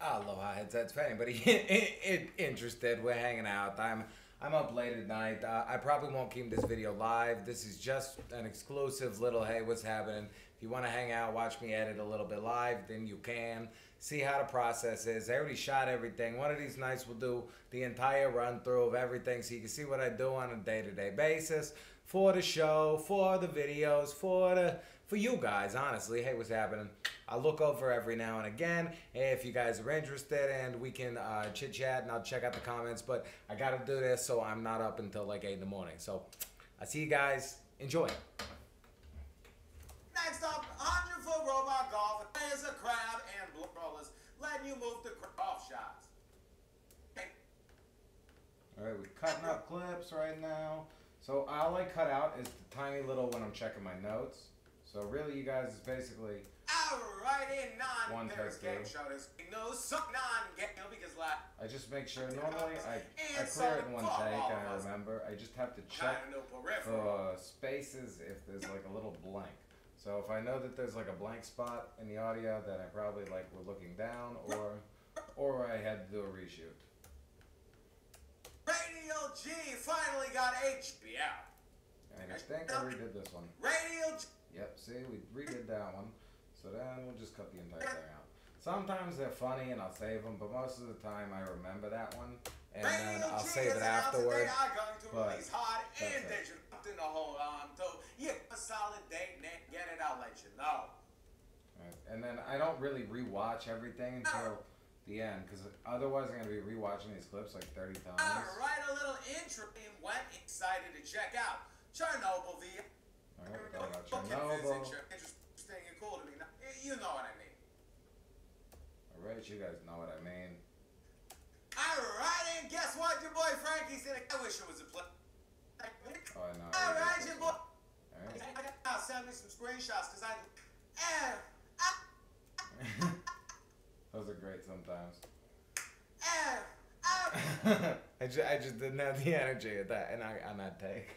Aloha headsets. For anybody interested, we're hanging out. I'm up late at night. I probably won't keep this video live. This is just an exclusive little hey, what's happening. If you want to hang out, watch me edit a little bit live, then you can see how the process is. I already shot everything. One of these nights we'll do the entire run through of everything so you can see what I do on a day-to-day basis for the show, for the videos, for you guys, honestly. Hey, what's happening? I'll look over every now and again if you guys are interested, and we can chit chat and I'll check out the comments. But I gotta do this so I'm not up until like 8 in the morning. So I see you guys. Enjoy. Next up, 100-foot robot golf is a crab and blue rollers, letting you move the golf shots. All right, we're cutting up clips right now. So all I cut out is the tiny little when I'm checking my notes. So really, you guys, is basically Alright, in one non-Paris take game show, there's no some non-game because I just make sure normally I clear it in one take and I remember. I just have to check for spaces if there's like a little blank. So if I know that there's like a blank spot in the audio, then I probably like we're looking down or I had to do a reshoot. radialg finally got HBO. And I think I redid this one. radialg. Yep, see, we redid that one. So then we'll just cut the entire thing out. Sometimes they're funny and I'll save them, but most of the time I remember that one and then I'll save it afterward. But that's it. To hold on to. You have a solid date, Nick. Get it, I'll let you know. Right. And then I don't really rewatch everything until the end, because otherwise I'm going to be rewatching these clips like 30 times. Alright, a little intro and went excited to check out Chernobyl via. Alright, Chernobyl. Interesting and cool to me. Now, you know what I mean. Alright, you guys know what I mean. Alright, and guess what? Your boy Frankie said, I wish it was a play. Oh, I know. Alright, your boy. Alright. I'll send me some screenshots because Those are great sometimes. I just didn't have the energy of that on that take.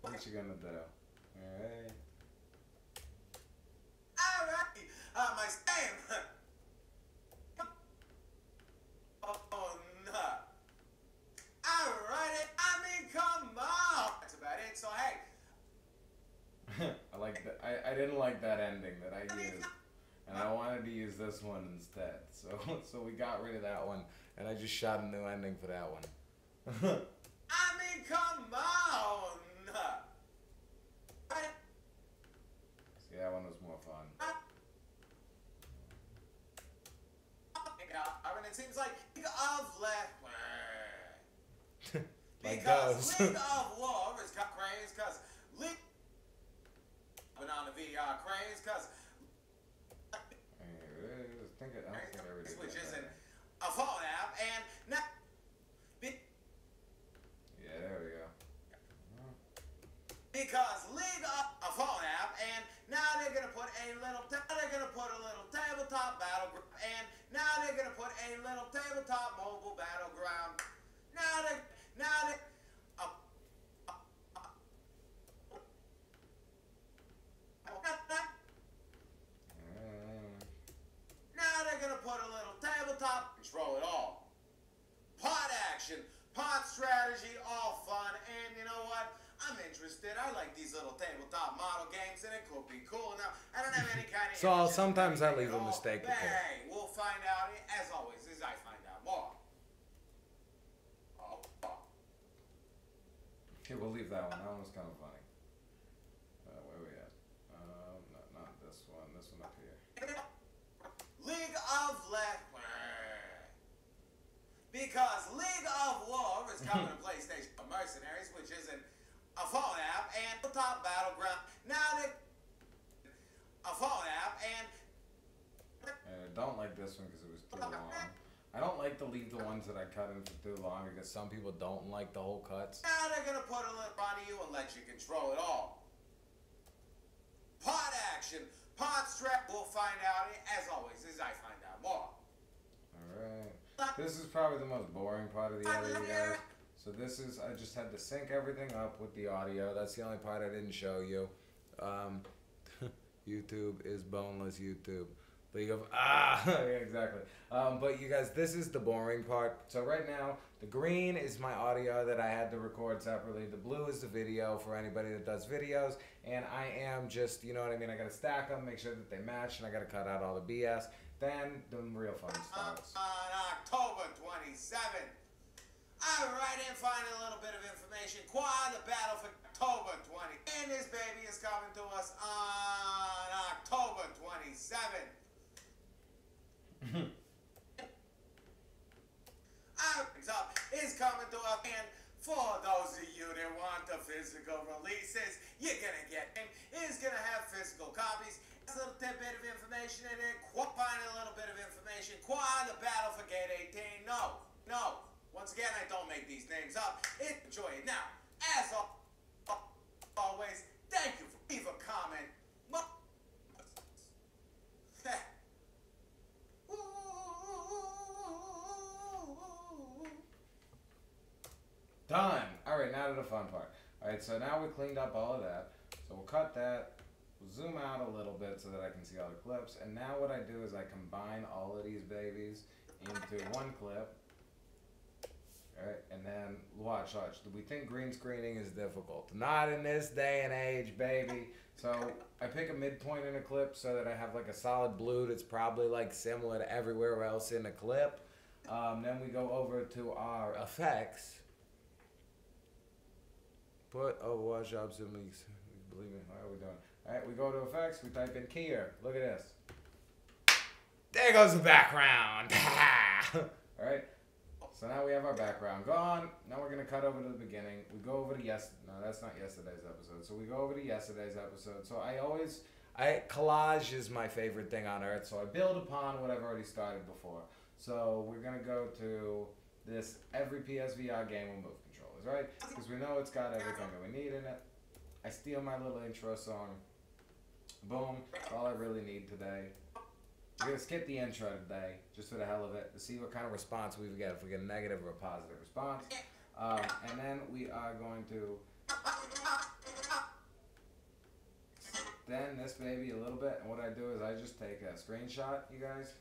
What you gonna do? Alright. Alright. My same. Oh no. Alright, I mean, come on. That's about it. So hey. I like that. I didn't like that ending that I used, and I wanted to use this one instead. So we got rid of that one, and I just shot a new ending for that one. I mean, come on. See, that one was more fun. I mean, it seems like League of Like because those. League of War is got cranes because League went on the VR cranes because I don't think I ever did which that isn't better. a phone app and now Yeah, there we go. because League of a phone app and now they're gonna put a little tabletop battleground and now they're gonna put a little tabletop mobile battleground. Now they now they're gonna put a little tabletop, control it all. Pot action, pot strategy, all fun, and you know what? I'm interested. I like these little tabletop model games, and it could be cool. Now, I don't have any kind of. So sometimes I leave a mistake. Hey, we'll find out as always as I find out more. Okay, we'll leave that one. That one was kind of funny. Where are we at? Not this one. This one up here. League of because League of War is coming to PlayStation for Mercenaries, which isn't a phone app, and the top battleground. Now they a phone app and. I don't like this one because it was too long. I don't like to leave the ones that I cut in for too long because some people don't like the whole cuts. Now they're gonna put a little on you and let you control it all. Pot action, pot strap. We'll find out as always as I find out more. Alright. This is probably the most boring part of the edit, you guys. So this is, I just had to sync everything up with the audio. That's the only part I didn't show you. YouTube is boneless YouTube. But you go, ah, yeah, exactly. But you guys, this is the boring part. So right now, the green is my audio that I had to record separately. The blue is the video for anybody that does videos. And I am just, you know what I mean? I got to stack them, make sure that they match, and I got to cut out all the BS. Then the real fun starts. On October 27th, I write in, find a little bit of information. Quad the battle for October 20. And this baby is coming to us on October 27th. Up is coming to us, and for those of you that want the physical releases, you're gonna get him. Is gonna have physical copies. A little tidbit of information in it. Find a little bit of information. Quad the battle for Gate 18. No. Once again, I don't make these names up. Enjoy it. Now, as always, thank you for leaving a comment. Done. All right, now to the fun part. All right, so now we cleaned up all of that. So we'll cut that. We'll zoom out a little bit so that I can see all the clips. And now what I do is I combine all of these babies into one clip. All right, and then watch. Do we think green screening is difficult? Not in this day and age, baby. So I pick a midpoint in a clip so that I have like a solid blue that's probably like similar to everywhere else in the clip. Then we go over to our effects. Watch out, believe me. How are we doing? All right, we go to effects. We type in keyer. Look at this. There goes the background. All right. So now we have our background gone. Now we're gonna cut over to the beginning. We go over to no, that's not yesterday's episode. So we go over to yesterday's episode. So collage is my favorite thing on earth. So I build upon what I've already started before. So we're gonna go to this every PSVR game with move controllers, right? Because we know it's got everything that we need in it. I steal my little intro song. Boom. That's all I really need today. We're going to skip the intro today, just for the hell of it, to see what kind of response we get, if we get a negative or a positive response. And then we are going to extend this baby a little bit. And what I do is I just take a screenshot, you guys.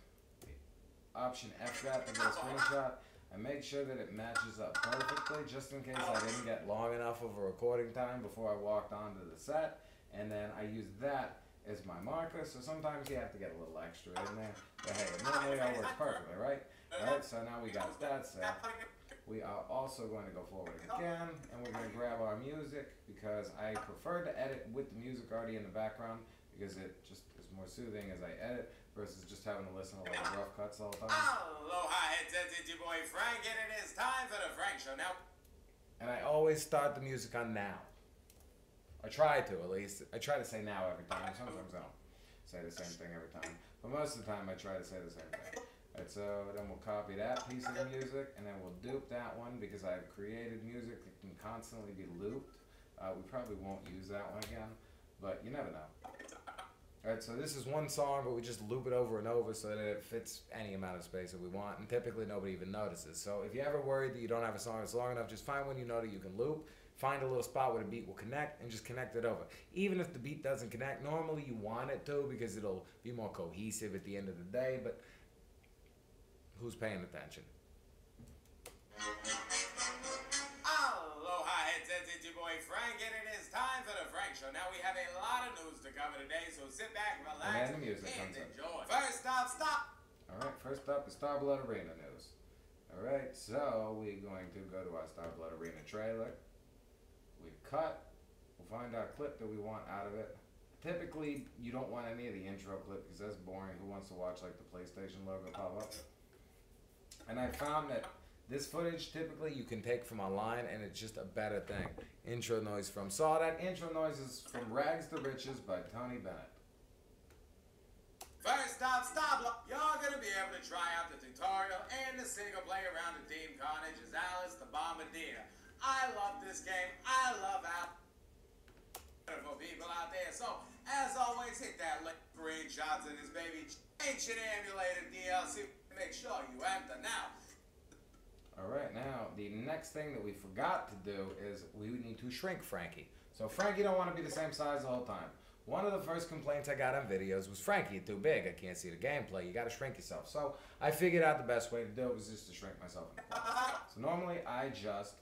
Option F that to get a screenshot. I make sure that it matches up perfectly, just in case I didn't get long enough of a recording time before I walked onto the set. And then I use that as my marker, so sometimes you have to get a little extra in there. But hey, normally that works perfectly, right? Alright, so now we got that set. We are also going to go forward again, and we're going to grab our music, because I prefer to edit with the music already in the background, because it just is more soothing as I edit, versus just having to listen to like rough cuts all the time. Aloha, it's your boy Frank, and it is time for the Frank Show now. And I always start the music on now. I try to, at least. I try to say now every time. Sometimes I don't say the same thing every time. But most of the time, I try to say the same thing. Alright, so then we'll copy that piece of the music, and then we'll dupe that one, because I've created music that can constantly be looped. We probably won't use that one again, but you never know. Alright, so this is one song, but we just loop it over and over so that it fits any amount of space that we want, and typically nobody even notices. So if you're ever worried that you don't have a song that's long enough, just find one you know that you can loop. Find a little spot where the beat will connect and just connect it over. Even if the beat doesn't connect, normally you want it to, because it'll be more cohesive at the end of the day, but who's paying attention? Aloha, it's your boy Frank, and it is time for the Frank Show. Now we have a lot of news to cover today, so sit back, relax, And the music and comes enjoy. First stop. Alright, first up is Star Blood Arena news. Alright, so we're going to go to our Star Blood Arena trailer. We cut, we'll find our clip that we want out of it. Typically, you don't want any of the intro clip, because that's boring. Who wants to watch like the PlayStation logo pop up? And I found that this footage, typically, you can take from online, and it's just a better thing. Intro noise from Saw That. Intro noise is from Rags to Riches by Tony Bennett. First stop. You're going to be able to try out the tutorial and the single player round of Team Carnage as Alice the Bombardier. I love this game. I love how wonderful people out there. So, as always, hit that link. Screenshots of this baby. Ancient emulated DLC. Make sure you enter now. Alright, now, the next thing that we forgot to do is we need to shrink Frankie. So Frankie don't want to be the same size the whole time. one of the first complaints I got on videos was, Frankie, you're too big. I can't see the gameplay. You got to shrink yourself. So I figured out the best way to do it was just to shrink myself. So normally I just...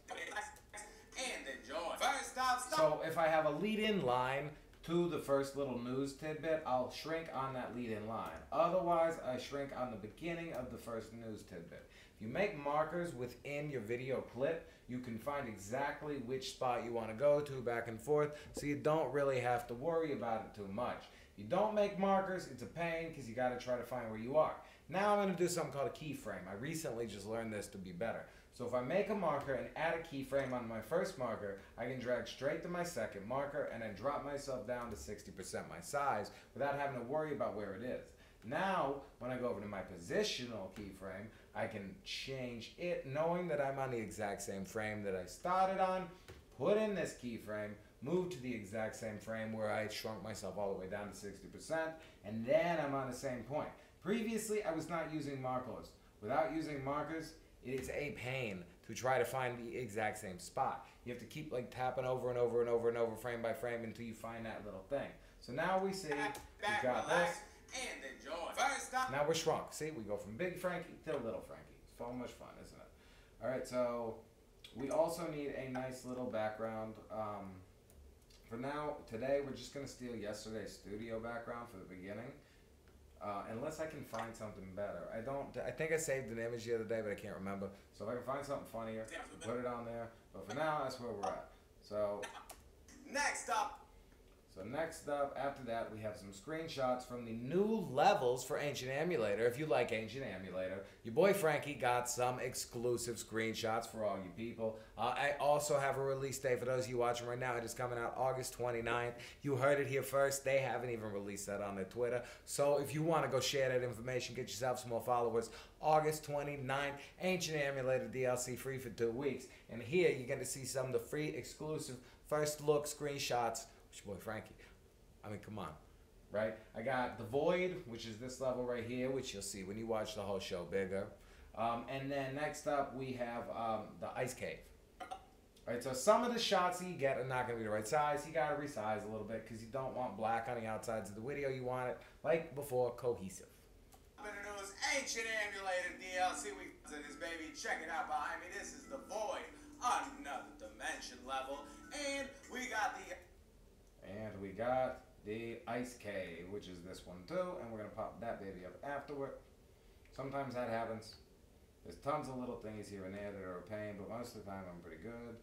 And enjoy. First off, So if I have a lead-in line to the first little news tidbit, I'll shrink on that lead-in line. Otherwise, I shrink on the beginning of the first news tidbit. If you make markers within your video clip, you can find exactly which spot you want to go to back and forth, so you don't really have to worry about it too much. If you don't make markers, it's a pain because you got to try to find where you are. Now I'm going to do something called a keyframe. I recently just learned this to be better. So if I make a marker and add a keyframe on my first marker, I can drag straight to my second marker and then drop myself down to 60% my size without having to worry about where it is. Now, when I go over to my positional keyframe, I can change it knowing that I'm on the exact same frame that I started on, put in this keyframe, move to the exact same frame where I shrunk myself all the way down to 60%, and then I'm on the same point. Previously, I was not using markers. Without using markers, it is a pain to try to find the exact same spot. You have to keep like tapping over and over and over and over frame by frame until you find that little thing. So now we see we got this. And enjoy. First off. Now we're shrunk. See, we go from big Frankie to little Frankie. It's so much fun, isn't it? All right, so we also need a nice little background. For now, today we're just gonna steal yesterday's studio background for the beginning. Unless I can find something better. I think I saved an image the other day, but I can't remember. So if I can find something funnier, put it on there. But for now, that's where we're at. So next up, after that, we have some screenshots from the new levels for Ancient Emulator. If you like Ancient Emulator, your boy Frankie got some exclusive screenshots for all you people. I also have a release date for those of you watching right now. It is coming out August 29th. You heard it here first. They haven't even released that on their Twitter. So if you want to go share that information, get yourself some more followers. August 29th, Ancient Emulator DLC free for 2 weeks. And here you're going to see some of the free exclusive first look screenshots. Your boy Frankie. I mean, come on, right? I got the Void, which is this level right here, which you'll see when you watch the whole show bigger. And then next up, we have the Ice Cave. All right, so some of the shots that you get are not going to be the right size. You got to resize a little bit because you don't want black on the outsides of the video. You want it, like before, cohesive. News, Ancient Emulator DLC. We this baby. Check it out behind me. This is the Void, another dimension level, and we got the Ice Cave, which is this one too, and we're gonna pop that baby up afterward. Sometimes that happens. There's tons of little things here and there that are a pain, but most of the time I'm pretty good.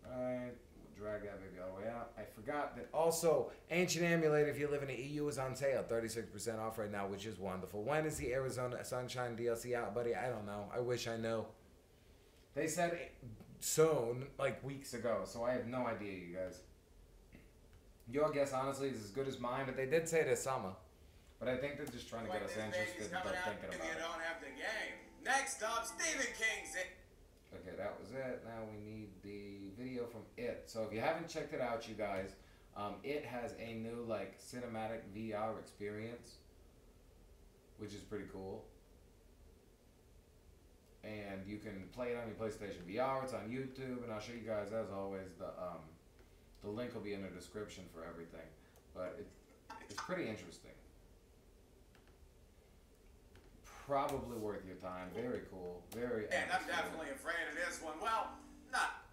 Alright, we'll drag that baby all the way out. I forgot that also Ancient Emulator, if you live in the EU, is on sale, 36% off right now, which is wonderful. When is the Arizona Sunshine DLC out, buddy? I don't know. I wish I knew. They said soon, like weeks ago, so I have no idea, you guys. Your guess, honestly, is as good as mine, but they did say this summer. But I think they're just trying to get us interested without thinking about it. You don't have the game. Next up, Stephen King's It. Okay, that was it. Now we need the video from It. So if you haven't checked it out, you guys, It has a new, like, cinematic VR experience, which is pretty cool. And you can play it on your PlayStation VR. It's on YouTube, and I'll show you guys, as always, the link will be in the description for everything, but it's pretty interesting. Probably worth your time. Very cool. Very. And I'm definitely afraid of this one. Well, not.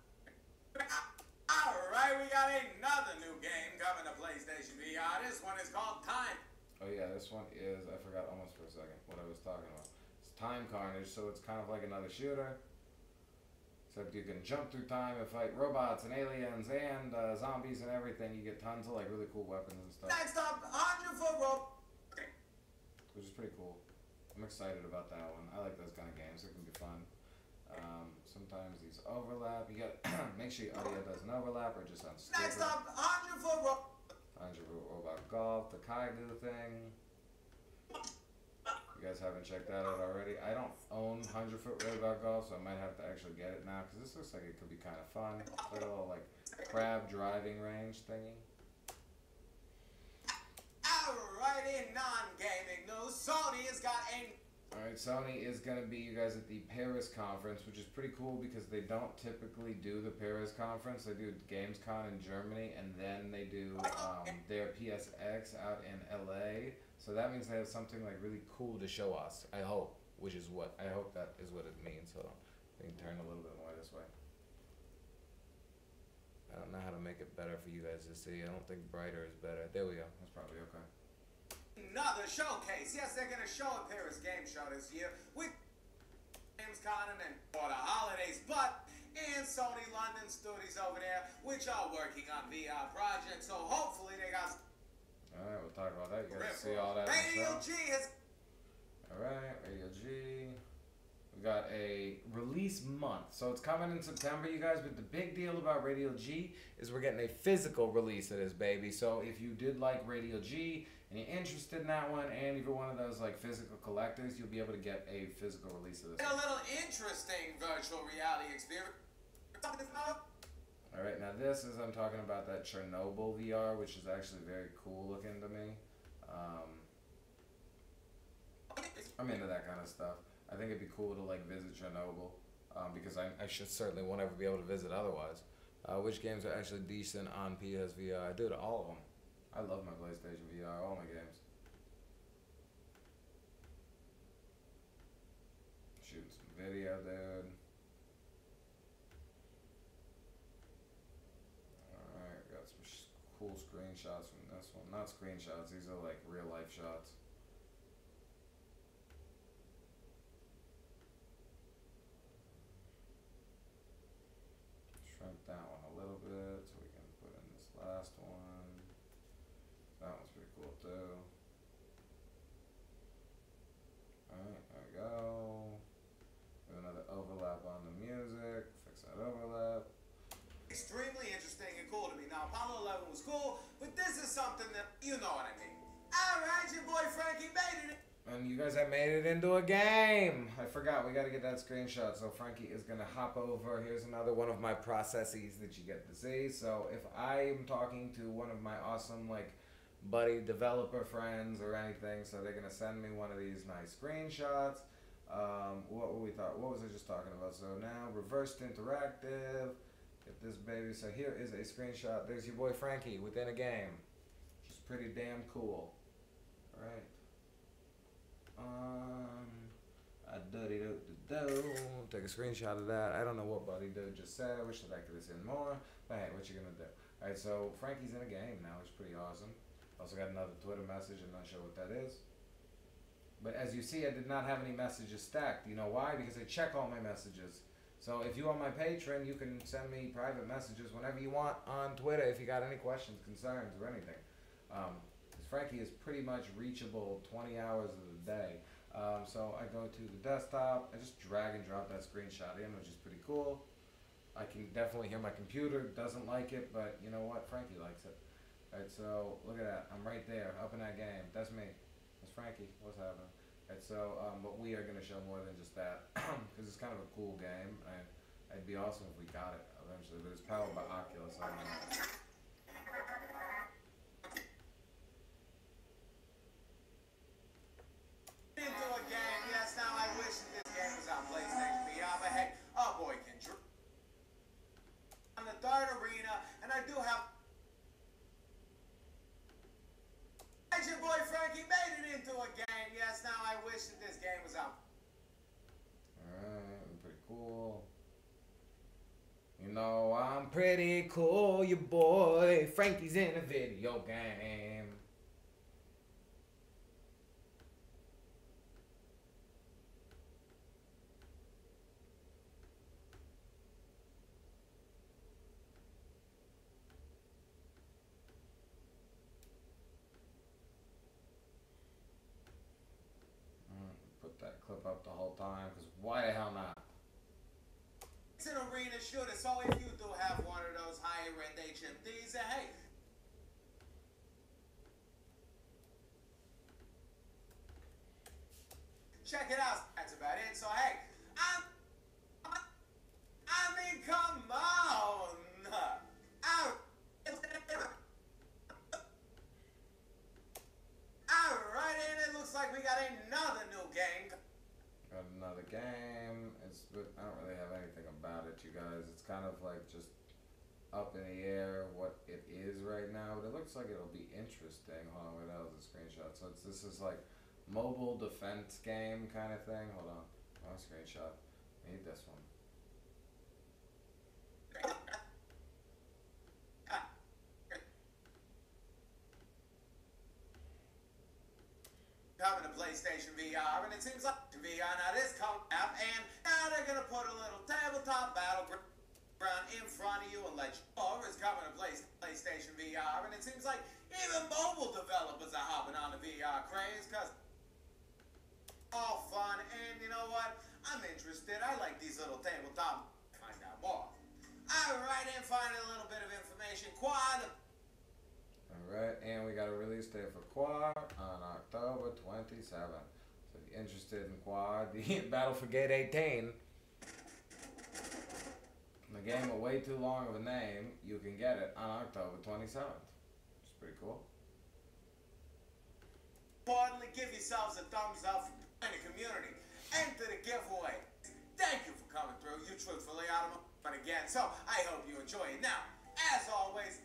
Alright, we got another new game coming to PlayStation VR. This one is called Time. Oh yeah, this one is, I forgot almost for a second what I was talking about. It's Time Carnage, so it's kind of like another shooter. Except you can jump through time and fight robots and aliens and zombies and everything. You get tons of like really cool weapons and stuff. Next up, 100-foot rope. Which is pretty cool. I'm excited about that one. I like those kind of games. It can be fun. Sometimes these overlap. You got make sure your audio doesn't overlap or just sounds stupid. Next up, 100-foot rope. 100-foot robot golf, the Kaigu thing. You guys haven't checked that out already? I don't own 100-foot robot golf, so I might have to actually get it now because this looks like it could be kind of fun. It's like a little like crab driving range thingy. Alright, in non-gaming news, Sony has got a... Alright, Alright, Sony is going to be you guys at the Paris conference, which is pretty cool because they don't typically do the Paris conference. They do Gamescom in Germany, and then they do their PSX out in LA. So that means they have something like really cool to show us, I hope, I hope that is what it means. So we can turn a little bit more this way. I don't know how to make it better for you guys to see. I don't think brighter is better. There we go. That's probably okay. Another showcase. Yes, they're going to show a Paris Game Show this year with Gamescom and then for the holidays, but and Sony London studios over there, which are working on VR projects, so hopefully they got... Alright, we'll talk about that. You guys see all that. radialg has... Alright, radialg. We got a release month. So it's coming in September, you guys, but the big deal about radialg is we're getting a physical release of this baby. So if you did like radialg and you're interested in that one, and if you're one of those like physical collectors, you'll be able to get a physical release of this one. A little interesting virtual reality experience. Alright, now this is, I'm talking about that Chernobyl VR, which is actually very cool looking to me. I'm into that kind of stuff. I think it'd be cool to like visit Chernobyl, because I should certainly won't ever be able to visit otherwise. Which games are actually decent on PSVR? Dude, all of them. I love my PlayStation VR, all my games. Shooting some video, dude. Alright, got some cool screenshots from this one. Not screenshots, these are like real life shots. Shrink that one a little bit so we can put in this last one. That one's pretty cool too. Alright, there we go. Do another overlap on the music. Fix that overlap. Extremely interesting and cool to me. Now, Apollo 11 was cool, but this is something that, you know what I mean. Alright, your boy Frankie made it. And you guys have made it into a game. I forgot, we gotta get that screenshot. So Frankie is gonna hop over. Here's another one of my processes that you get to see. So if I am talking to one of my awesome like buddy developer friends or anything, so they're gonna send me one of these nice screenshots. What was I just talking about? So now reversed interactive. Get this baby. So here is a screenshot. There's your boy Frankie within a game. Which is pretty damn cool. Alright. Take a screenshot of that. I don't know what Buddy Dude just said. I wish that I could have seen more. But hey, what you gonna do? Alright, so Frankie's in a game now, which is pretty awesome. Also got another Twitter message. I'm not sure what that is. But as you see, I did not have any messages stacked. You know why? Because I check all my messages. So if you are my patron, you can send me private messages whenever you want on Twitter if you got any questions, concerns, or anything. Frankie is pretty much reachable 20 hours of the day. So I go to the desktop, I just drag and drop that screenshot in, which is pretty cool. I can definitely hear my computer doesn't like it, but you know what? Frankie likes it. Alright, so look at that. I'm right there, up in that game. That's me. That's Frankie. What's happening? Alright, so but we are going to show more than just that, because it's kind of a cool game. It'd be awesome if we got it eventually, but it's powered by Oculus. I don't know. Into a game, yes, now I wish this game was on PlayStation VR, but hey, oh boy can dream. On the third arena, and I do have... Your boy Frankie made it into a game, yes, now I wish that this game was on. Alright, pretty cool. You know, I'm pretty cool, your boy Frankie's in a video game. Put that clip up the whole time, because why the hell not? It's an arena shooter, so if you do have one of those higher end HMDs, hey, check it out. That's about it. So hey, I mean, come on. Alright, and it looks like we got another new game. another game. I don't really have anything about it, you guys. It's kind of like just up in the air what it is right now, but it looks like it'll be interesting. Hold on, where the hell is the screenshot? So this is like mobile defense game kind of thing. Hold on, wrong screenshot. I need this one. Coming to PlayStation VR, and it seems like VR now this coming up, and now they're gonna put a little tabletop battleground in front of you and let you know it's coming to PlayStation VR, and it seems like even mobile developers are hopping on the VR craze, cause all fun, and you know what? I'm interested. I like these little tabletop. Find out more. Alright, and finally a little bit of information. Quad. Alright, and we got a release date for Quad on October 27th. So if you're interested in Quad, the Battle for Gate 18, the game with way too long of a name, you can get it on October 27th. Which is pretty cool. Importantly, give yourselves a thumbs up in the community. Enter the giveaway. Thank you for coming through. You truthfully out of my fun again. So I hope you enjoy it. Now, as always,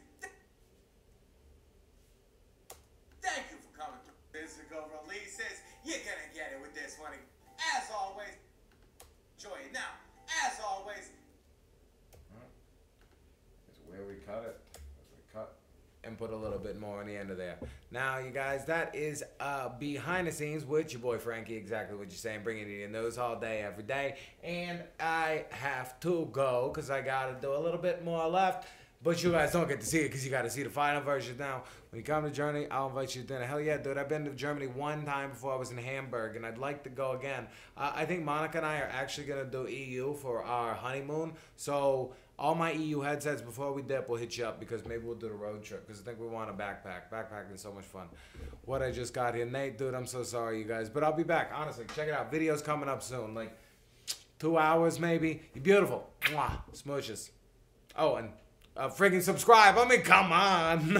thank you for coming through. Physical releases. You're gonna get it with this one. As always, enjoy it. Now, as always, it's where we cut it. Cut and put a little bit more on the end of there. Now, you guys, that is behind the scenes with your boy Frankie. Exactly what you're saying, bringing it in those all day, every day. And I have to go because I got to do a little bit more left. But you guys don't get to see it because you got to see the final version now. When you come to Germany, I'll invite you to dinner. Hell yeah, dude. I've been to Germany one time before I was in Hamburg, and I'd like to go again. I think Monica and I are actually going to do EU for our honeymoon. So all my EU headsets, before we dip, we'll hit you up because maybe we'll do the road trip because I think we want a backpack. Backpacking is so much fun. What I just got here. Nate, dude, I'm so sorry, you guys. But I'll be back. Honestly, check it out. Video's coming up soon. Like 2 hours maybe. You're beautiful. Mwah. Smooches. Oh, and freaking subscribe. I mean, come on.